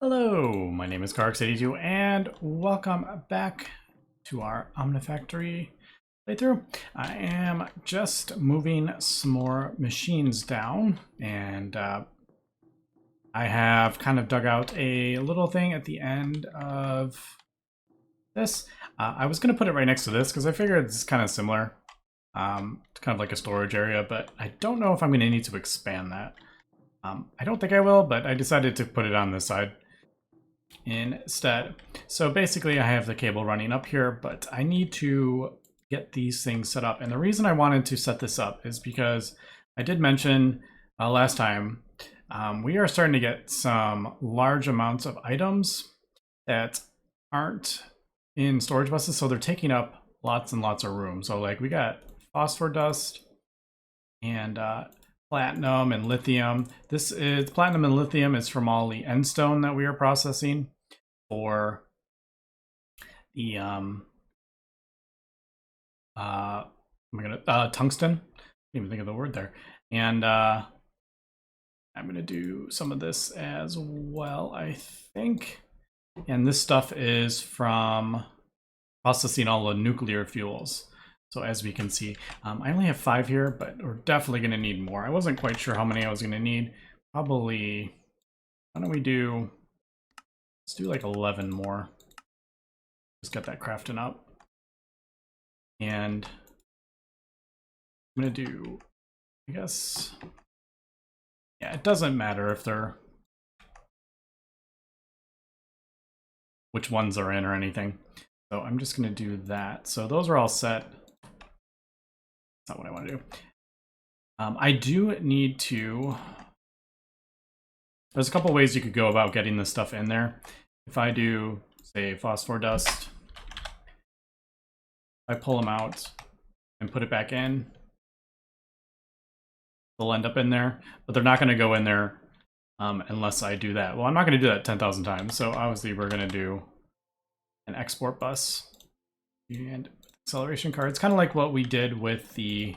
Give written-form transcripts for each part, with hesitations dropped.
Hello, my name is Carx82 and welcome back to our Omnifactory playthrough. I am just moving some more machines down and I have kind of dug out a little thing at the end of this. I was going to put it right next to this because I figured it's kind of similar. It's kind of like a storage area, but I don't know if I'm going to need to expand that. I don't think I will, but I decided to put it on this side instead. So basically I have the cable running up here, but I need to get these things set up. And the reason I wanted to set this up is because I did mention last time we are starting to get some large amounts of items that aren't in storage buses, so they're taking up lots and lots of room. So like we got phosphor dust and platinum and lithium. This is platinum and lithium is from all the end stone that we are processing for the tungsten. I didn't even think of the word there. And I'm gonna do some of this as well, I think. And this stuff is from processing all the nuclear fuels. So as we can see, I only have 5 here, but we're definitely going to need more. I wasn't quite sure how many I was going to need. Probably, why don't we do, let's do like 11 more. Just get that crafting up. And I'm going to do, I guess, yeah, it doesn't matter if they're, which ones are in or anything. So I'm just going to do that. So those are all set. Not what I want to do. I do need to. There's a couple ways you could go about getting this stuff in there. If I do, say, phosphor dust, I pull them out and put it back in, they'll end up in there, but they're not going to go in there unless I do that. Well, I'm not going to do that 10,000 times, so obviously we're going to do an export bus and acceleration card. It's kind of like what we did with the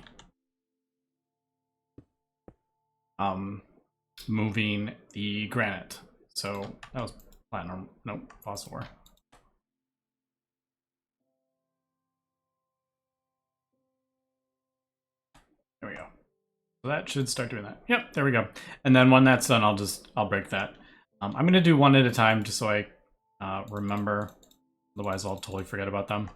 moving the granite. So that was platinum, no, phosphor. There we go. So that should start doing that. Yep, there we go. And then when that's done, I'll break that. I'm going to do one at a time just so I remember. Otherwise, I'll totally forget about them.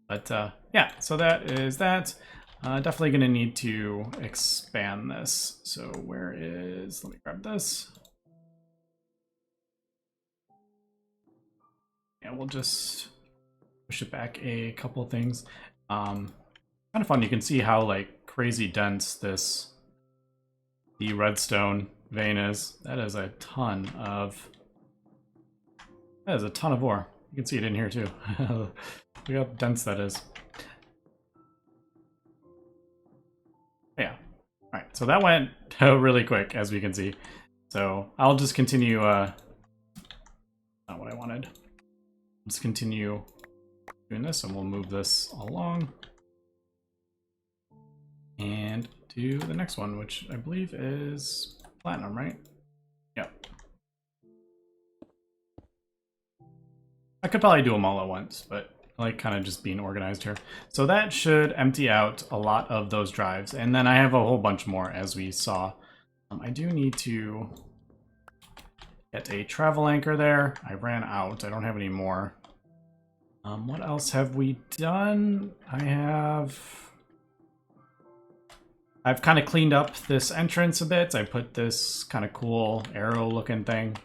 But yeah, so that is that. Definitely going to need to expand this. So where is, let me grab this. Yeah, we'll just push it back a couple of things. Kind of fun, you can see how like crazy dense the redstone vein is. That is a ton of ore. You can see it in here too. Look how dense that is. Yeah. All right, so that went really quick, as we can see. So I'll just continue, not what I wanted. Let's continue doing this, and we'll move this along. And do the next one, which I believe is platinum, right? Yep. I could probably do them all at once, but I like kind of just being organized here. So that should empty out a lot of those drives. And then I have a whole bunch more, as we saw. I do need to get a travel anchor there. I ran out. I don't have any more. What else have we done? I've kind of cleaned up this entrance a bit. I put this kind of cool arrow looking thing.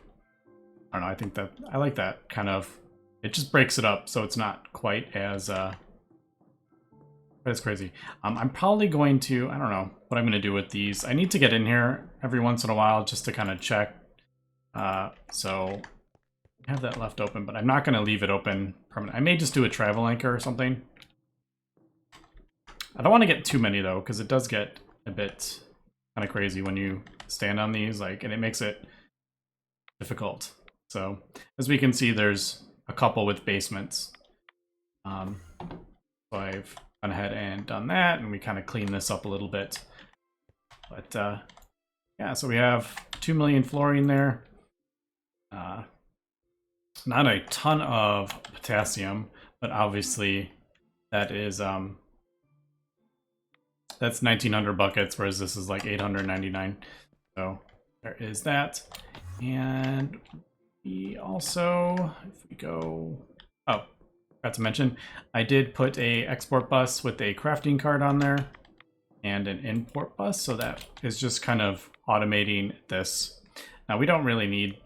I don't know, I like that kind of. It just breaks it up, so it's not quite as crazy. I'm probably going to, I don't know what I'm going to do with these. I need to get in here every once in a while just to kind of check. So I have that left open, but I'm not going to leave it open permanent. I may just do a travel anchor or something. I don't want to get too many though, because it does get a bit kind of crazy when you stand on these, like, and it makes it difficult. So as we can see, there's a couple with basements. So I've gone ahead and done that, and we kind of clean this up a little bit. But yeah, so we have 2 million fluorine there. not a ton of potassium, but obviously that is that's 1900 buckets, whereas this is like 899. So there is that. And we also, if we go, oh, forgot to mention, I did put a export bus with a crafting card on there and an import bus, so that is just kind of automating this. Now we don't really need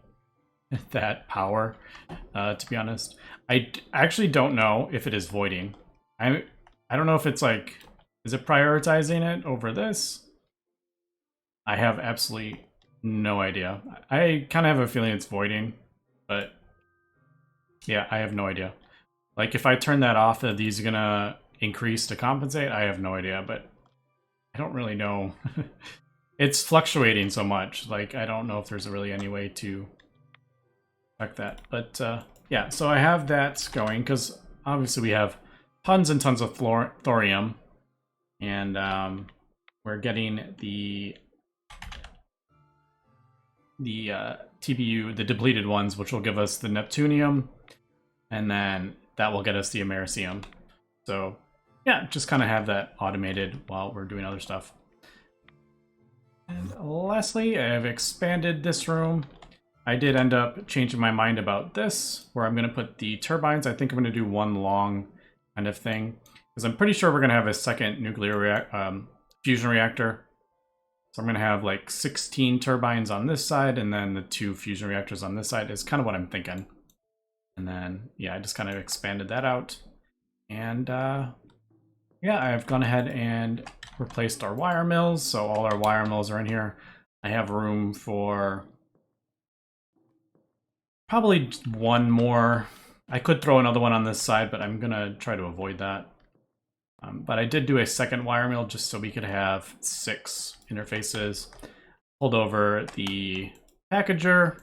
that power, to be honest. I actually don't know if it is voiding. I don't know if it's like, is it prioritizing it over this? I have absolutely no idea. I kind of have a feeling it's voiding, but yeah, I have no idea. Like if I turn that off, are these gonna increase to compensate? I have no idea, but I don't really know. It's fluctuating so much. Like I don't know if there's really any way to check that. But yeah, so I have that going because obviously we have tons and tons of thorium, and we're getting the TBU, the depleted ones, which will give us the Neptunium, and then that will get us the Americium. So yeah, just kind of have that automated while we're doing other stuff. And lastly, I've expanded this room. I did end up changing my mind about this, where I'm going to put the turbines. I think I'm going to do one long kind of thing, because I'm pretty sure we're going to have a second nuclear fusion reactor. So I'm going to have like 16 turbines on this side, and then the 2 fusion reactors on this side is kind of what I'm thinking. And then, yeah, I just kind of expanded that out. And yeah, I've gone ahead and replaced our wire mills. So all our wire mills are in here. I have room for probably one more. I could throw another one on this side, but I'm going to try to avoid that. But I did do a second wire mill just so we could have 6 interfaces. Pulled over the packager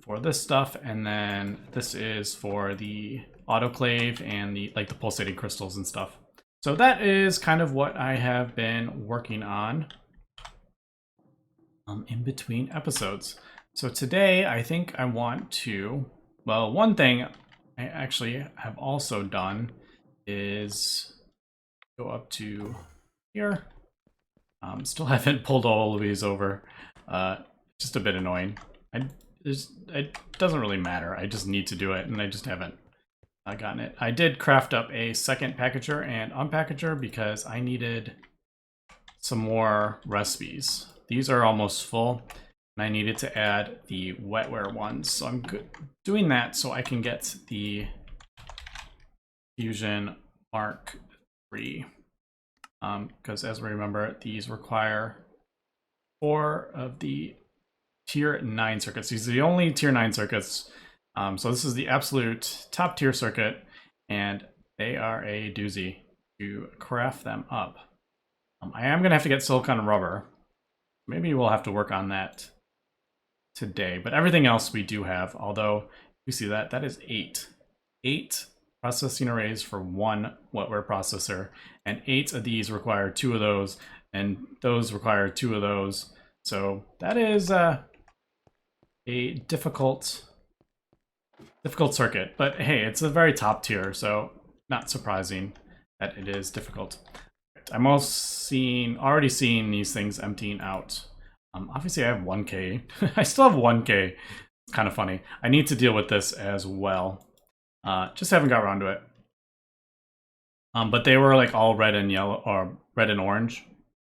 for this stuff, and then this is for the autoclave and the like the pulsating crystals and stuff. So that is kind of what I have been working on in between episodes. So today I think I want to, well, one thing I actually have also done is go up to here. Still haven't pulled all of these over. Just a bit annoying. It doesn't really matter. I just need to do it, and I just haven't gotten it. I did craft up a second packager and unpackager because I needed some more recipes. These are almost full, and I needed to add the wetware ones. So I'm doing that so I can get the Fusion Mark III. Because as we remember, these require 4 of the tier 9 circuits. These are the only tier 9 circuits. So this is the absolute top tier circuit, and they are a doozy to craft them up. I am going to have to get silicon and rubber. Maybe we'll have to work on that today, but everything else we do have, although you see that is 8 processing arrays for 1 wetware processor, and 8 of these require 2 of those, and those require 2 of those. So that is a difficult circuit, but hey, it's a very top tier, so not surprising that it is difficult. I'm already seeing these things emptying out. Obviously I have 1K. I still have 1K. It's kind of funny. I need to deal with this as well. Just haven't got around to it. But they were like all red and yellow, or red and orange.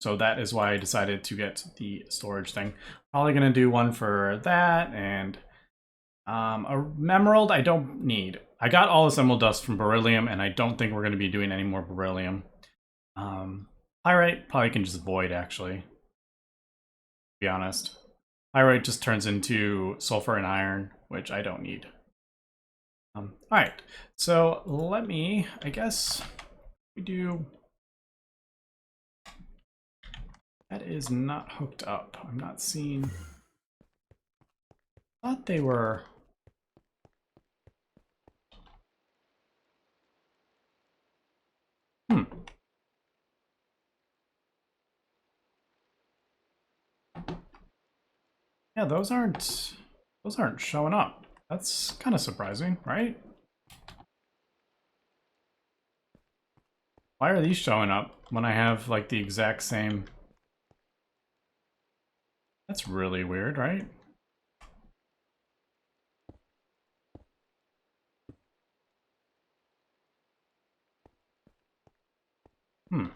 So that is why I decided to get the storage thing. Probably gonna do one for that, and a emerald I don't need. I got all this emerald dust from beryllium, and I don't think we're gonna be doing any more beryllium. Pyrite probably can just void, actually. To be honest. Pyrite just turns into sulfur and iron, which I don't need. Alright, so let me, I guess, we do... That is not hooked up. I'm not seeing... I thought they were... Yeah, those aren't showing up. That's kind of surprising, right? Why are these showing up when I have like the exact same? That's really weird, right? Hmm.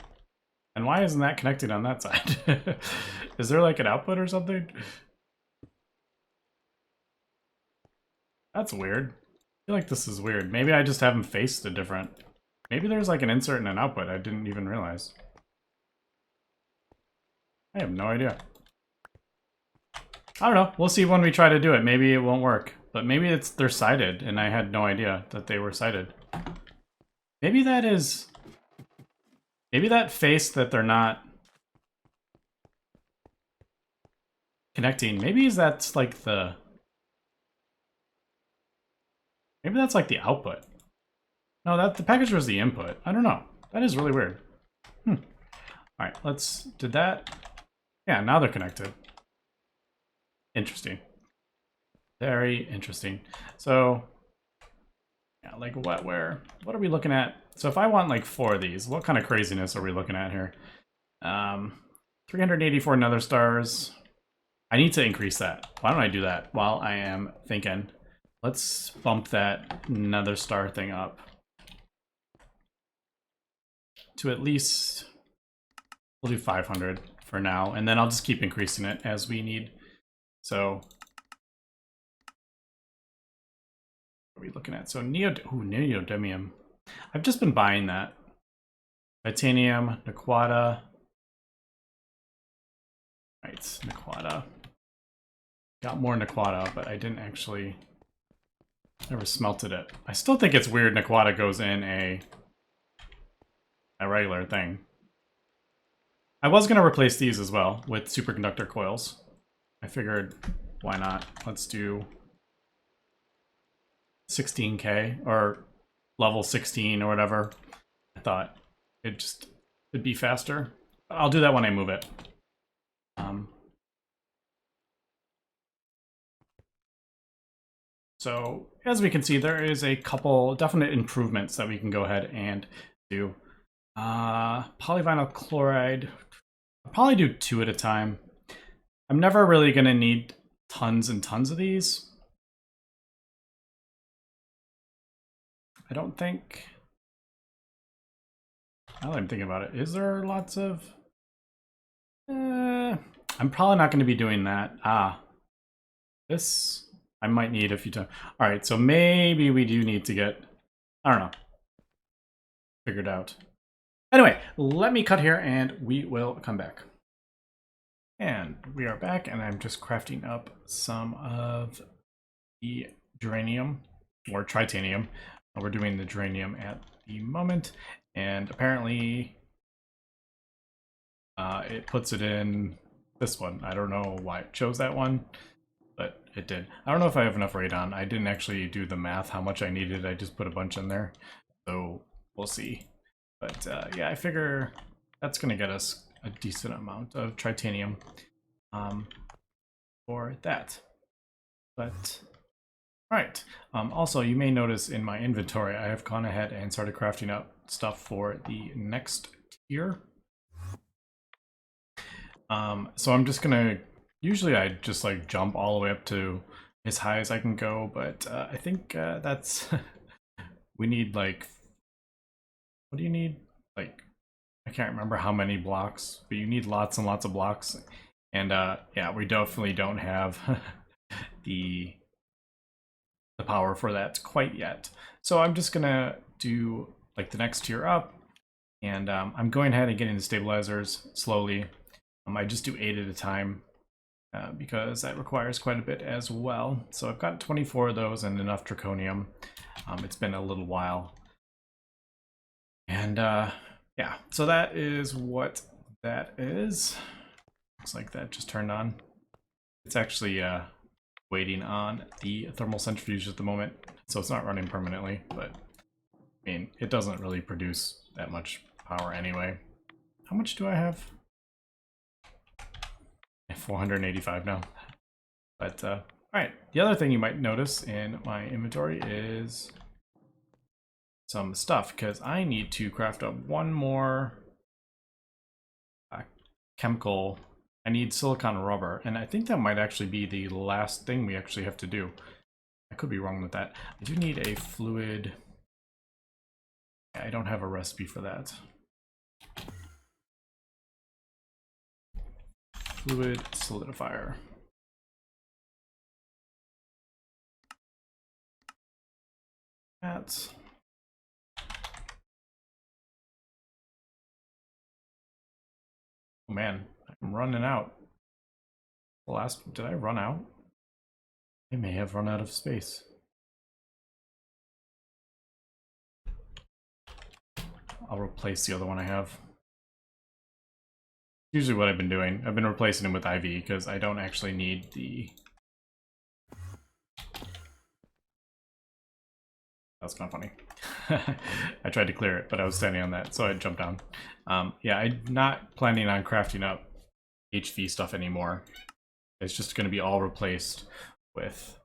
And why isn't that connected on that side? Is there like an output or something? That's weird. I feel like this is weird. Maybe I just haven't faced a different... Maybe there's like an insert and an output I didn't even realize. I have no idea. I don't know. We'll see when we try to do it. Maybe it won't work. But maybe they're sided and I had no idea that they were sided. Maybe that is... Maybe that face that they're not connecting, maybe that's like the... Maybe that's like the output. No, that the package was the input. I don't know. That is really weird. Alright, let's... Did that... Yeah, now they're connected. Interesting. Very interesting. So... Yeah, like what, where? What are we looking at? So if I want like 4 of these, what kind of craziness are we looking at here? 384 nether stars. I need to increase that. Why don't I do that while I am thinking? Let's bump that nether star thing up to at least, we'll do 500 for now, and then I'll just keep increasing it as we need. So what are we looking at? So neodymium. I've just been buying that. Titanium, Nequata. Right, Nequata. Got more Nequata, but I didn't actually... Never smelted it. I still think it's weird Nequata goes in a regular thing. I was going to replace these as well with superconductor coils. I figured, why not? Let's do 16k or level 16 or whatever. I thought it'd be faster. I'll do that when I move it. So as we can see, there is a couple definite improvements that we can go ahead and do. Polyvinyl chloride, I'll probably do 2 at a time. I'm never really going to need tons and tons of these. I don't think... Now that I'm thinking about it, is there lots of... I'm probably not going to be doing that. This I might need a few times. Alright, so maybe we do need to get... I don't know. Figured out. Anyway, let me cut here and we will come back. And we are back, and I'm just crafting up some of the geranium, or tritanium. We're doing the geranium at the moment, and apparently it puts it in this one. I don't know why it chose that one, but it did. I don't know if I have enough radon. I didn't actually do the math how much I needed. I just put a bunch in there, so we'll see. But yeah, I figure that's going to get us a decent amount of tritanium for that. But alright, also you may notice in my inventory I have gone ahead and started crafting up stuff for the next tier. So I'm just gonna, usually I just like jump all the way up to as high as I can go, but I think that's, we need like, what do you need? Like, I can't remember how many blocks, but you need lots and lots of blocks. And yeah, we definitely don't have the power for that quite yet. So I'm just gonna do like the next tier up, and I'm going ahead and getting the stabilizers slowly. I just do 8 at a time because that requires quite a bit as well. So I've got 24 of those and enough draconium. It's been a little while. And yeah, so that is what that is. Looks like that just turned on. It's actually waiting on the thermal centrifuge at the moment, so it's not running permanently, but I mean, it doesn't really produce that much power anyway. How much do I have? 485 now. But right, the other thing you might notice in my inventory is some stuff, because I need to craft up one more chemical. I need silicon rubber, and I think that might actually be the last thing we actually have to do. I could be wrong with that. I do need a fluid. I don't have a recipe for that. Fluid solidifier. That's... Oh man, I'm running out. Did I run out? I may have run out of space. I'll replace the other one I have. Usually what I've been doing. I've been replacing them with IV because I don't actually need the... That's kind of funny. I tried to clear it, but I was standing on that, so I jumped down. Yeah, I'm not planning on crafting up HV stuff anymore. It's just going to be all replaced with...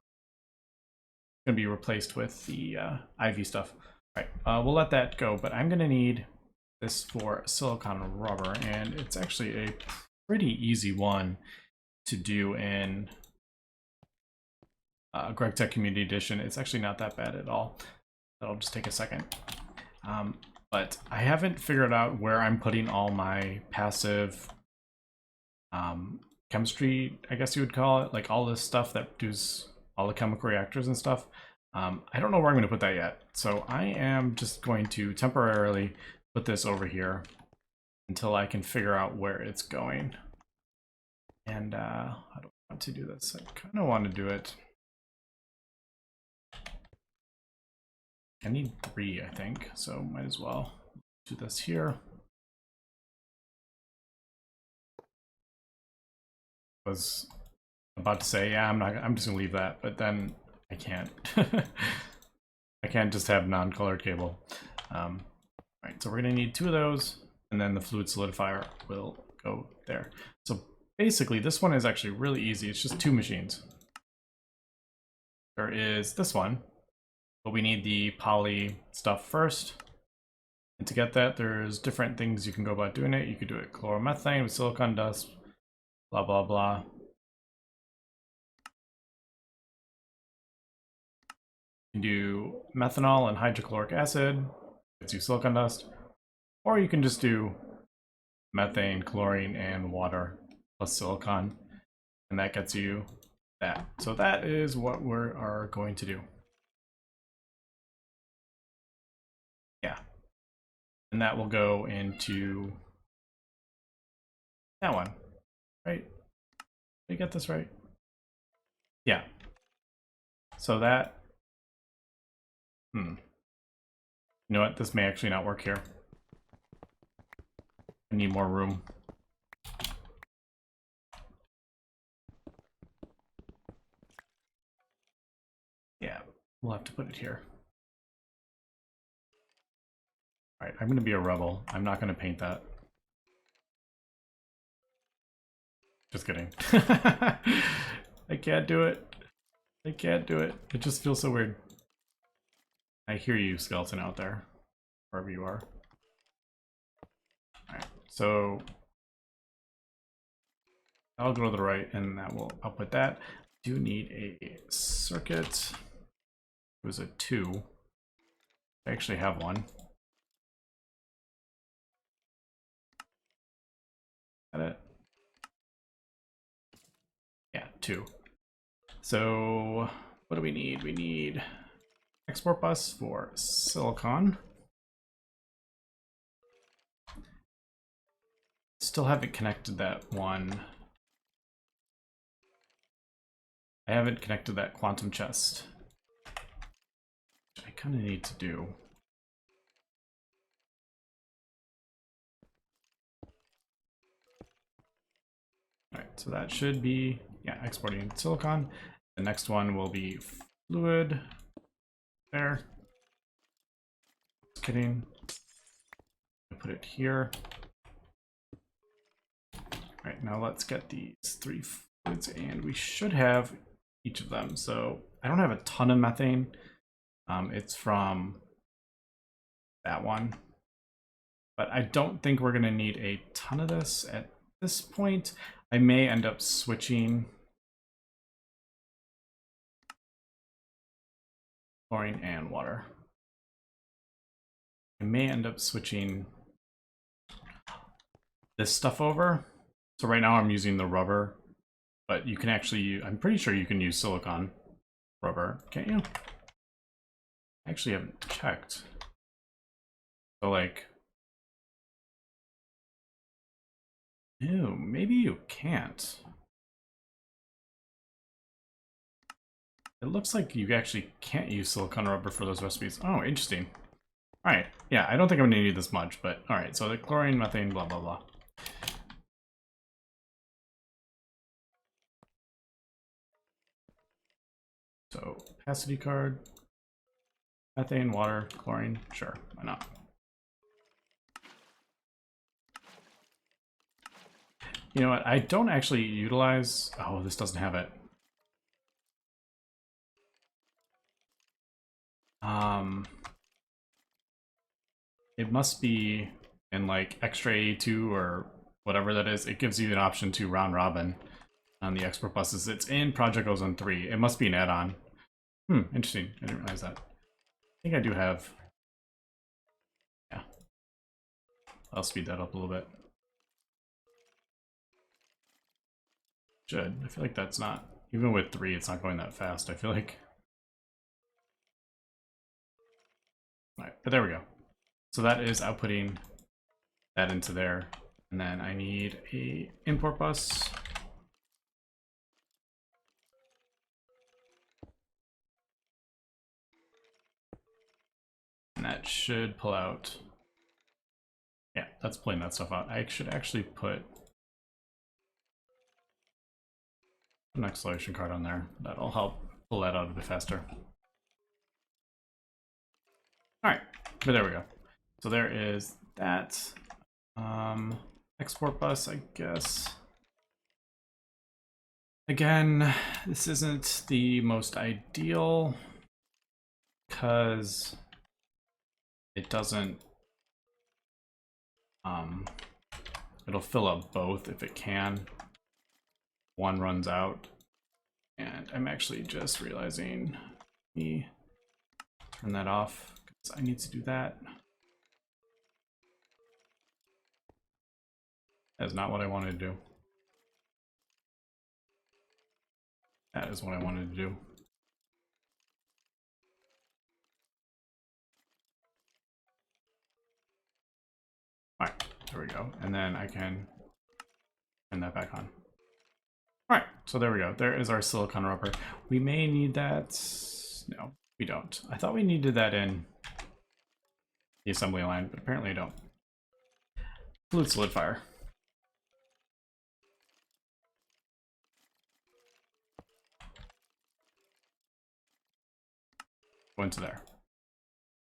Going to be replaced with the IV stuff. All right, we'll let that go, but I'm going to need this for silicon rubber, and it's actually a pretty easy one to do in Gregtech Community Edition. It's actually not that bad at all. That'll just take a second. But I haven't figured out where I'm putting all my passive chemistry, I guess you would call it, like all this stuff that does all the chemical reactors and stuff. I don't know where I'm going to put that yet. So I am just going to temporarily put this over here until I can figure out where it's going. And I don't want to do this. I kind of want to do it. I need 3, I think, so might as well do this here. Was about to say, yeah, I'm just gonna leave that, but then I can't. I can't just have non-colored cable. Right, so we're gonna need 2 of those, and then the fluid solidifier will go there. So basically, this one is actually really easy. It's just 2 machines. There is this one, but we need the poly stuff first. And to get that, there's different things you can go about doing it. You could do it chloromethane with silicon dust, blah, blah, blah. You can do methanol and hydrochloric acid, gets you silicon dust. Or you can just do methane, chlorine, and water plus silicon, and that gets you that. So that is what we are going to do. Yeah. And that will go into that one, right? Did I get this right? Yeah. So that, you know what? This may actually not work here. I need more room. Yeah, we'll have to put it here. All right, I'm going to be a rebel. I'm not going to paint that. Just kidding. I can't do it. I can't do it. It just feels so weird. I hear you, skeleton, out there, wherever you are. All right, so I'll go to the right, and that will output that. Do need a circuit. It was a 2. I actually have one. Got it? Yeah, 2. So what do we need? We need export bus for silicon. Still haven't connected that one. I haven't connected that quantum chest, which I kind of need to do. All right, so that should be, yeah, exporting silicon. The next one will be fluid. There. Just kidding. I put it here. All right, now let's get these 3 fluids, and we should have each of them. So I don't have a ton of methane. It's from that one. But I don't think we're going to need a ton of this at this point. I may end up switching chlorine and water. I may end up switching this stuff over. So right now I'm using the rubber, but you can actually, I'm pretty sure you can use silicone rubber, can't you? I actually haven't checked. So like, ew, maybe you can't. It looks like you actually can't use silicone rubber for those recipes. Oh, interesting. All right, yeah, I don't think I'm gonna need this much, but all right, so the chlorine, methane, blah, blah, blah. So opacity card, methane, water, chlorine, sure, why not? You know what, I don't actually utilize, oh, this doesn't have it. It must be in like extra A2 or whatever that is. It gives you an option to round robin on the export buses. It's in Project Ozone 3. It must be an add-on. Interesting. I didn't realize that. I think I do have... Yeah. I'll speed that up a little bit. Should. I feel like that's not... Even with 3, it's not going that fast, I feel like. Alright, but there we go. So that is outputting that into there. And then I need a import bus. And that should pull out. Yeah, that's pulling that stuff out. I should actually put an acceleration card on there. That'll help pull that out a bit faster. Alright, but there we go. So there is that. Export bus, I guess. Again, this isn't the most ideal because it doesn't it'll fill up both if it can. One runs out, and I'm actually just realizing me turn that off because I need to do that. That's not what I wanted to do. That is what I wanted to do. All right, there we go. And then I can turn that back on. All right, so there we go. There is our silicone rubber. We may need that. No, we don't. I thought we needed that in the assembly line, but apparently I don't. Fluid solidifier. Go into there.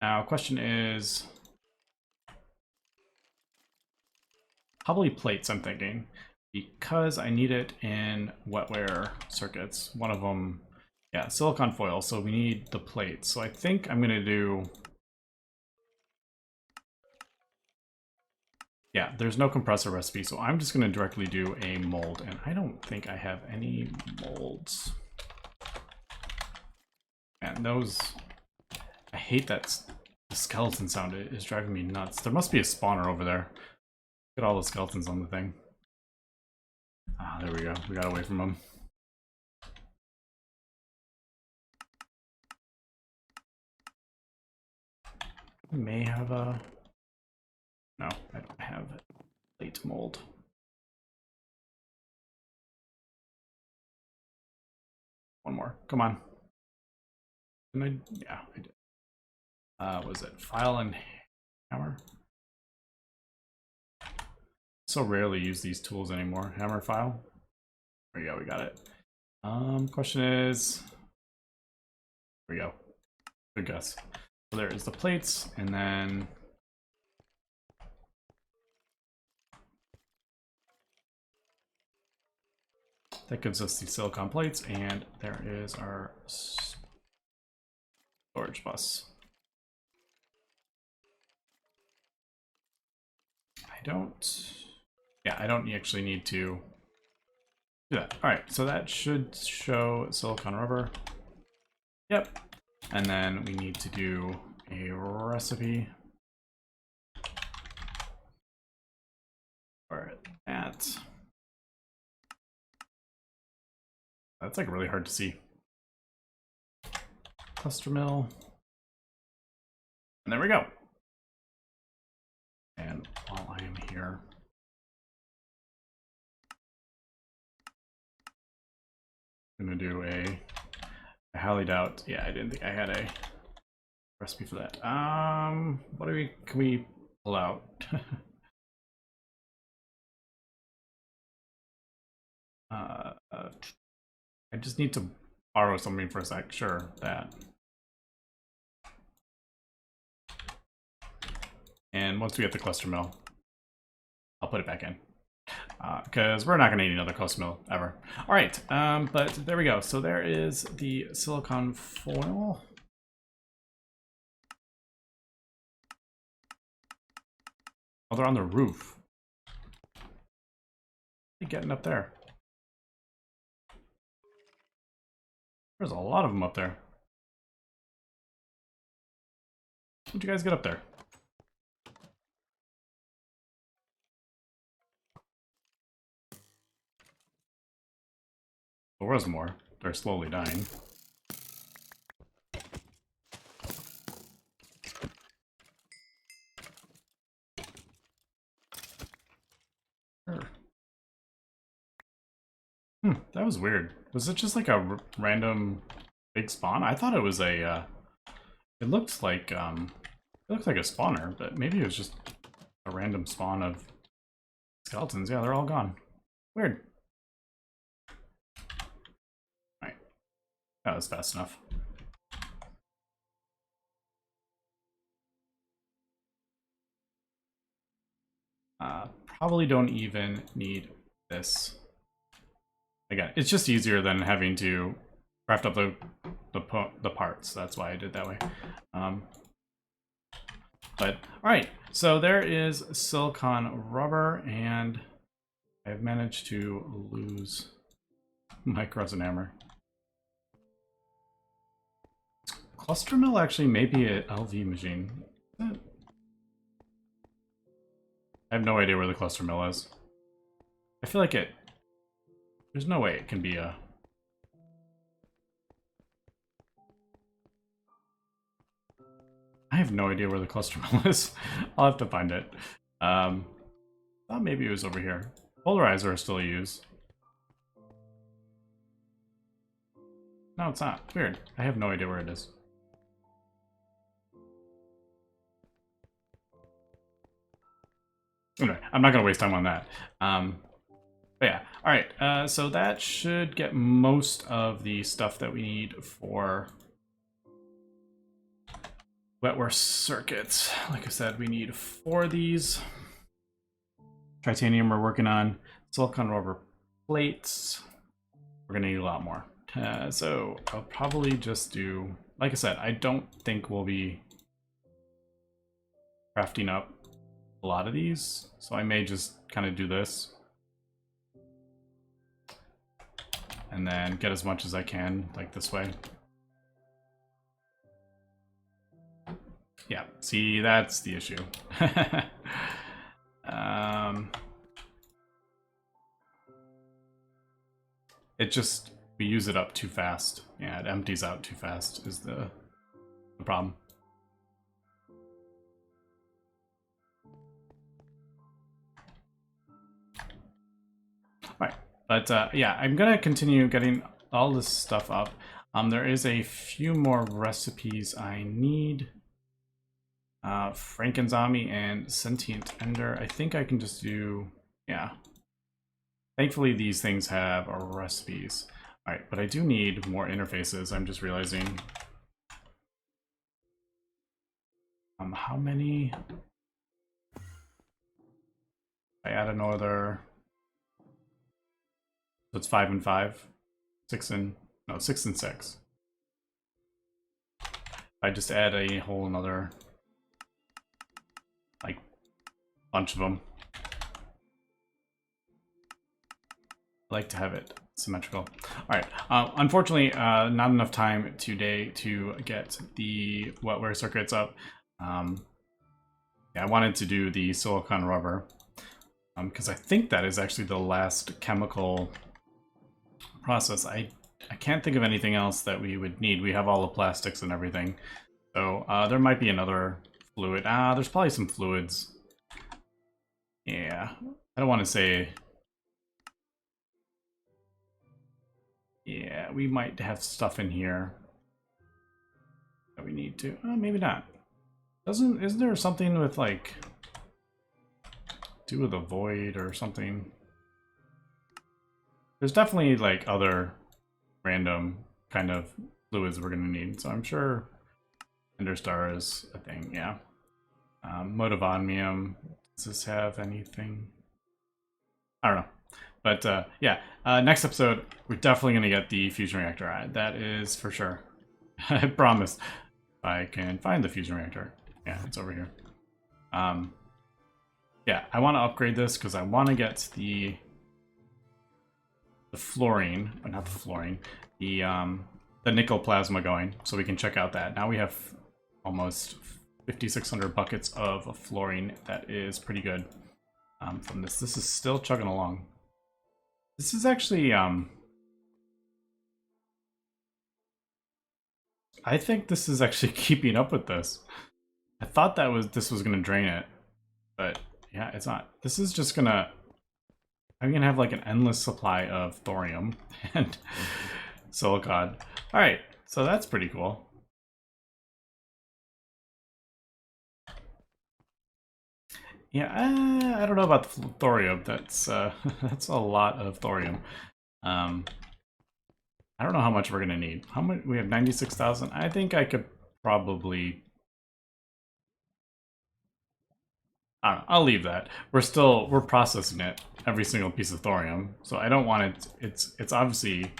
Now, question is probably plates, I'm thinking, because I need it in wetware circuits. One of them, yeah, silicon foil, so we need the plates. So I think I'm gonna do, yeah, there's no compressor recipe, so I'm just gonna directly do a mold, and I don't think I have any molds. And those, I hate that the skeleton sound. It is driving me nuts. There must be a spawner over there. Look at all the skeletons on the thing. Ah, there we go. We got away from them. I may have a... No, I don't have plate mold. One more. Come on. Didn't I? Yeah, I did. Was it file and hammer? So rarely use these tools anymore. Hammer, file. There we go, we got it. Question is, there we go. Good guess. So there is the plates, and then That gives us the silicon plates, and there is our storage bus. I don't actually need to do that. All right, so that should show silicon rubber. Yep. And then we need to do a recipe for that. That's like really hard to see. Cluster mill. And there we go. And while I am here, I'm gonna do I highly doubt. Yeah, I didn't think I had a recipe for that. What can we pull out? I just need to borrow something for a sec. Sure, that. And once we get the cluster mill, I'll put it back in. Because we're not going to need another cluster mill ever. All right, but there we go. So there is the silicon foil. Oh, they're on the roof. What are you getting up there? There's a lot of them up there. How'd you guys get up there? There was more. They're slowly dying. Sure. That was weird. Was it just like a random big spawn? I thought it was a. It looked like a spawner, but maybe it was just a random spawn of skeletons. Yeah, they're all gone. Weird. Alright. That was fast enough. Probably don't even need this. Again, it's just easier than having to craft up the parts. That's why I did that way. But all right, so there is silicon rubber, and I've managed to lose my resin hammer. Cluster mill actually may be an LV machine. I have no idea where the cluster mill is. I feel like there's no way it can be a... I have no idea where the cluster mill is. I'll have to find it. Thought maybe it was over here. Polarizer I still use. No, it's not. Weird. I have no idea where it is. Anyway, I'm not going to waste time on that. But yeah, all right. So that should get most of the stuff that we need for wetware circuits. Like I said, we need 4 of these. Titanium we're working on. Silicon rubber plates. We're going to need a lot more. So I'll probably just do, like I said, I don't think we'll be crafting up a lot of these. So I may just kind of do this. And then get as much as I can, like this way. Yeah, see, that's the issue. It just, we use it up too fast. Yeah, it empties out too fast is the problem. Alright, but yeah, I'm gonna continue getting all this stuff up. There is a few more recipes I need. Frankenzombie and Sentient Ender. I think I can just do, yeah. Thankfully, these things have recipes. All right, but I do need more interfaces. I'm just realizing. How many? I add another. So it's 5 and 5, 6 and 6. I just add a whole another like bunch of them. I like to have it symmetrical. All right. Unfortunately, not enough time today to get the wetware circuits up. Yeah, I wanted to do the silicon rubber because I think that is actually the last chemical process. I can't think of anything else that we would need. We have all the plastics and everything. So there might be another fluid. There's probably some fluids. Yeah, I don't want to say... Yeah, we might have stuff in here that we need to. Maybe not. Isn't there something with like do with the void or something? There's definitely like other random kind of fluids we're gonna need. So I'm sure Enderstar is a thing. Yeah. Mode of Omnium. Does this have anything? I don't know. But yeah, next episode, we're definitely going to get the fusion reactor. That is for sure. I promise. I can find the fusion reactor. Yeah, it's over here. Yeah, I want to upgrade this because I want to get the fluorine, but not the fluorine, the nickel plasma going, so we can check out that. Now we have almost 5,600 buckets of fluorine. That is pretty good from this. This is still chugging along. This is actually, I think this is actually keeping up with this. I thought this was gonna drain it, but yeah, it's not. This is just gonna, I'm gonna have like an endless supply of thorium and silicon. All right, so that's pretty cool. Yeah, I don't know about the thorium. That's that's a lot of thorium. I don't know how much we're gonna need. How much? We have 96,000. I think I could probably. I don't know, I'll leave that. We're processing it, every single piece of thorium. So I don't want it. It's obviously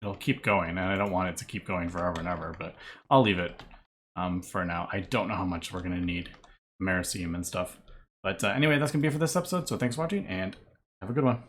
it'll keep going, and I don't want it to keep going forever and ever. But I'll leave it for now. I don't know how much we're gonna need, americium and stuff. But anyway, that's going to be it for this episode. So thanks for watching, and have a good one.